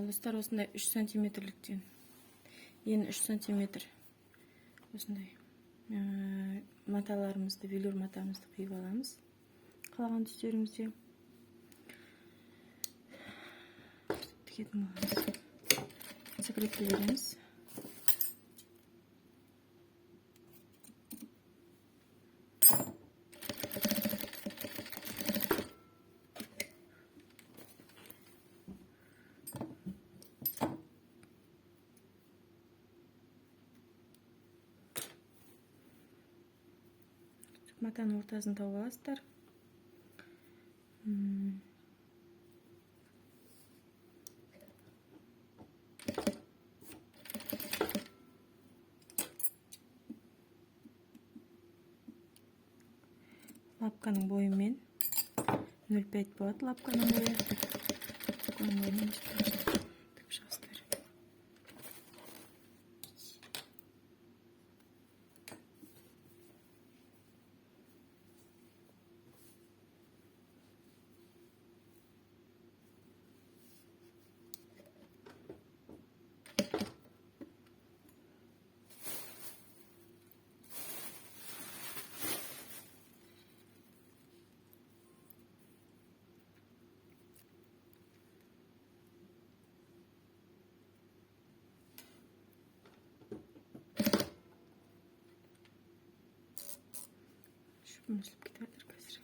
достар, осындай 3 сантиметрліктен ені 3 сантиметр осындай маталарымызды, велюр матамызды қиып аламыз қалаған түстерімізде. Тігетін боламыз. Секретке береміз. Матаның ортасын тауып аласыздар. Лапканың бойымен 0,5 болады. Лапканың бойы. Тігіп шығасыздар. Мүсіліп кетіп жатыр қазір.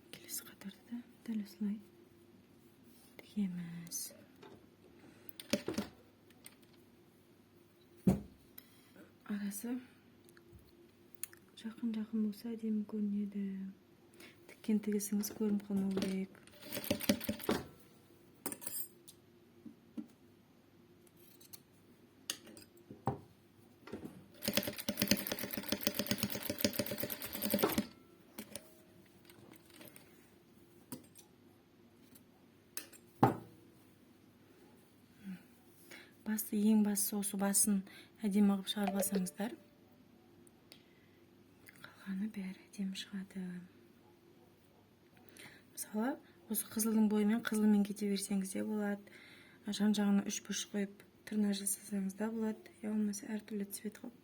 Келесі қатарды да дәл осылай тігеміз. Арасы жақын болса әдемі көрінеді. Тіккен тігісіңіз көрініп қалмау керек. Ең бастысы осы басын әдемі қылып шығарып алсаңыздар, қалғаны бәрі әдемі шығады. Мысалы, осы қызылдың бойымен қызылмен кете берсеңіз де болады. Жан-жағына 3 бұрыш қойып тырна жасасаңыз да болады. Я болмаса әртүрлі цвет қылып.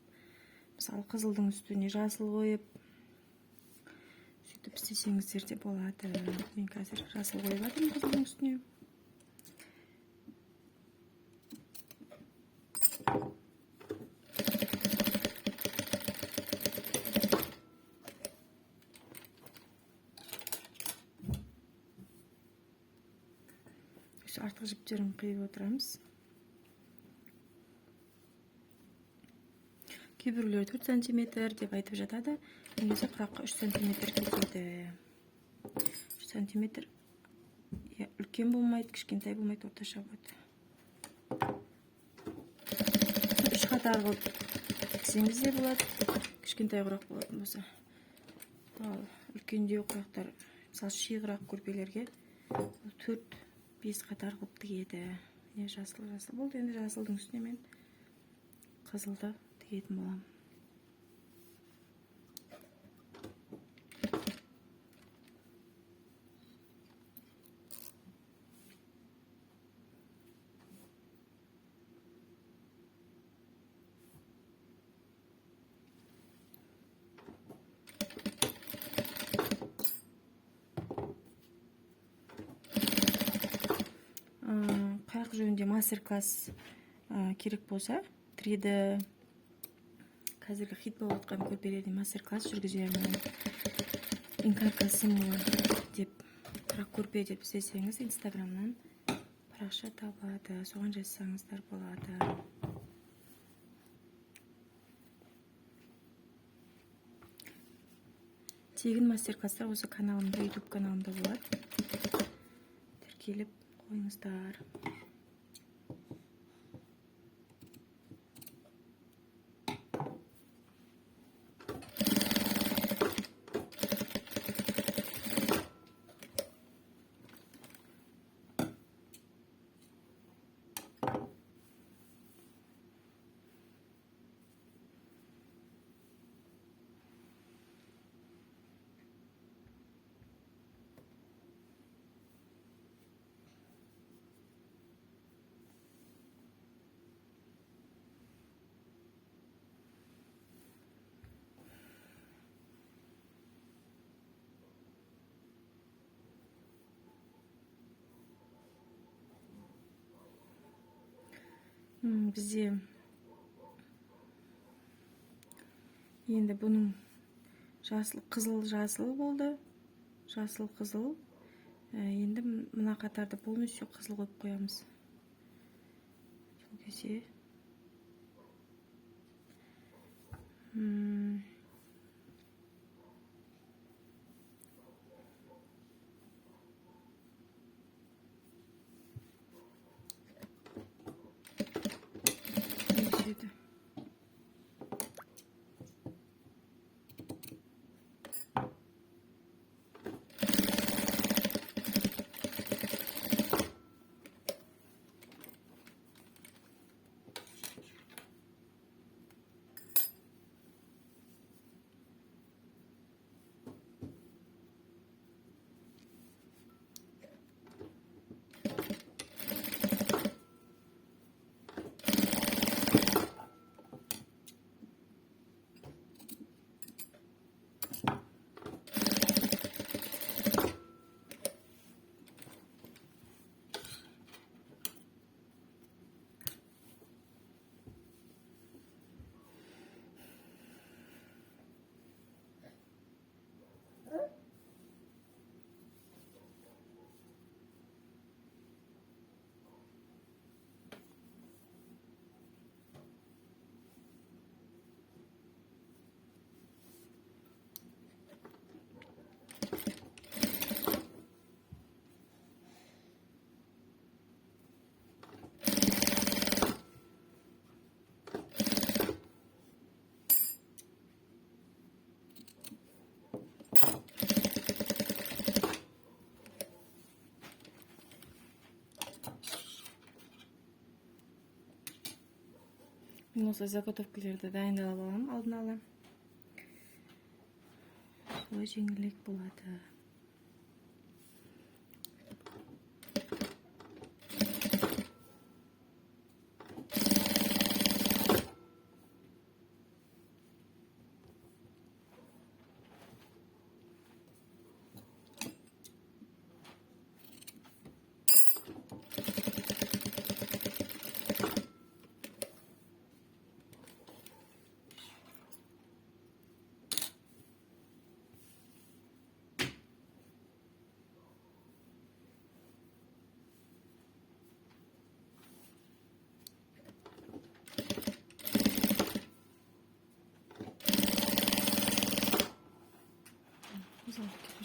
Мысалы, қызылдың үстіне жасыл қойып, сөйтіп істесеңіздер де болады. Мен қазір жасыл қойып жатырмын қызылдың үстіне. Артқы жіптерін қиып отырамыз. Кейбіреулер 4 сантиметр деп айтып жатады. Негізі құраққа 3 сантиметр кетеді. 3 сантиметр үлкен болмайды, кішкентай болмайды, орташа болады. 3 қатар қылып тіксеңіз де болады. Кішкентай құрақ болатын болса. Ал үлкендеу құрақтар, мысалы шиғырақ көрпелерге 4-5 қатар қылып тігеді. Жасыл болды. Енді жасылдың үстіне мен қызылды тігетін боламын. Қаяқ жөнінде мастер-класс керек болса, 3D қазіргі хит болып жатқан көрпелерде мастер-класс жүргіземін. инкарка символы деп бірақ көрпе деп іздесеңіз инстаграмнан парақша табылады, соған жазсаңыздар болады. Тегін мастер-класстар осы каналымда, YouTube каналымда болады. Тіркеліп қойыңыздар. Бізде енді бұның қызыл жасыл болды, жасыл қызыл. Енді мына қатарды полностью қызыл қойып қоямыз. Сол кезде өседі. Мен осы заготовкалерді дайындалып аламын алдын ала. Солай жеңілірек болады.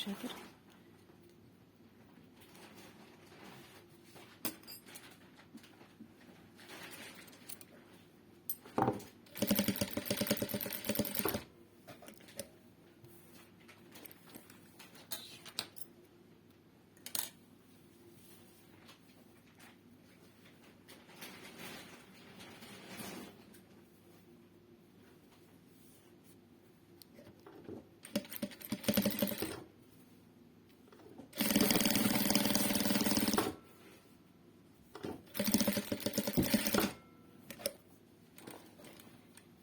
Жатыр.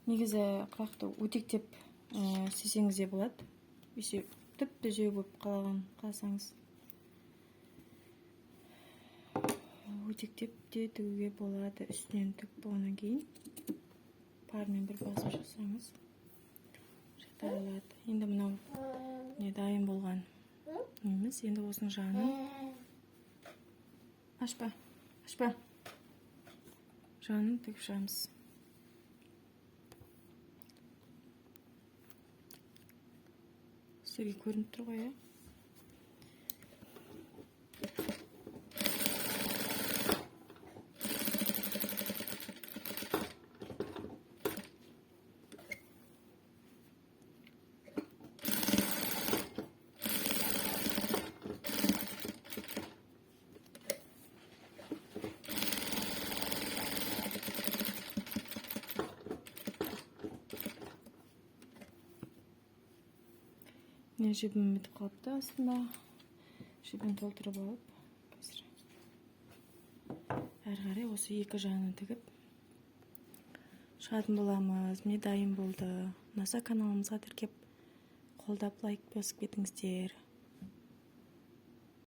Негізі қырақты өтектеп істесеңіз де болады. Есе тіпті жеу болып қалсаңыз. Өтектеп те тігуге болады. Үстінен тігіп болғаннан кейін пармен бір басып шықсаңыз жатар алады. Енді мынау не дайын болған неміз. Енді осының жағын ашпа, жағын тігіп шығамыз. Сізге көрініп тұр ғой, Не жібім бітіп қалыпты астында. Жібін толтырып алып, қазір әрі қарай осы екі жағын тігіп шығатын боламыз. Міне дайын болды. Ұнаса каналымызға тіркеп қолдап лайк басып кетіңіздер.